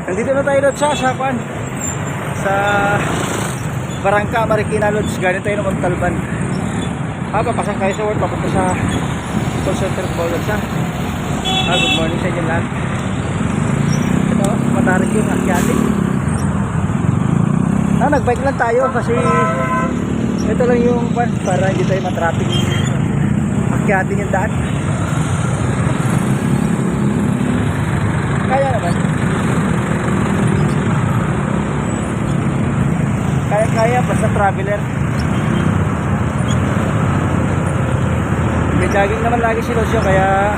Nandito na tayo Lods sa Kwan, sa Barangka Marikina Lods. Galing tayo ng Montalban. Papasok tayo sa work, papunta sa call center ko Lods ha. Good morning sa inyo lahat. Ito, matarik yung akyati. Nagbike lang tayo kasi ito lang yung kwan para hindi tayo matraffic. Akyatin yung daan. Kaya naman. Kaya basta traveler. Jogging naman lagi si Lods kaya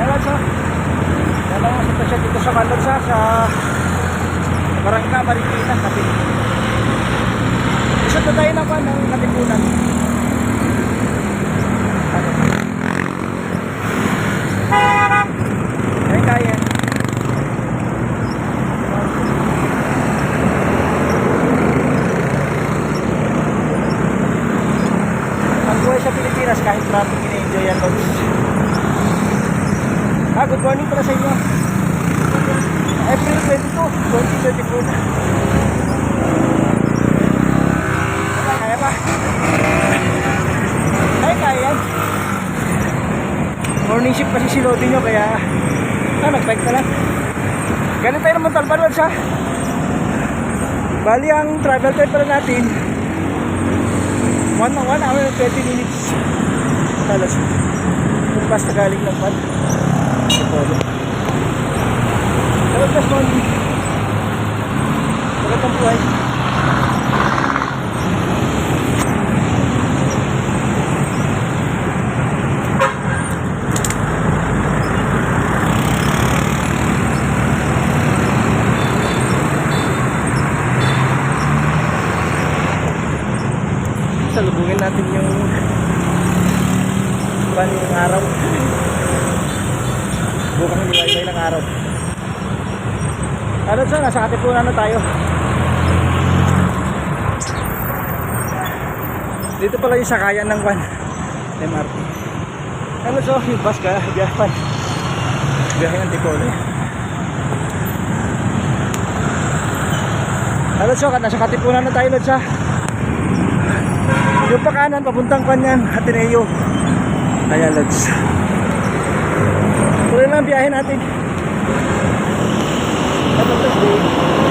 alam sa sitwasyon dito sa Lods sa Barangka Marikina Katipunan. Isa na tayo naman ng Katipunan. Kaya ang buhay sa Pilipinas kahit traffic ina-enjoy yan Lods. Good morning pala sa inyo. April 22, 2024 na. Kaya pa? Kaya yan. Morning shift kasi si Lodi nyo kaya nagbike na lang. Ganun tayo naman Montalban Lods ha. Bali ang travel time pala natin 1 hour and 20 minutes. Talas kung basta galing ng pan hello guys, morning. Magandang buhay. Salubungin natin yung yung araw. Bukang liwayway ng araw. Ano sa nasa Katipunan na tayo. Dito pala yung sakayan ng van MRT. Ano so yung bus ka biyahan. Biyahe ng Tipolo. Ano so nasa Katipunan na tayo Lods ha. Yung pa kanan papuntang Kanyan Ateneo. Kaya Lods. Tuloy lang biyahe natin. Have a good day.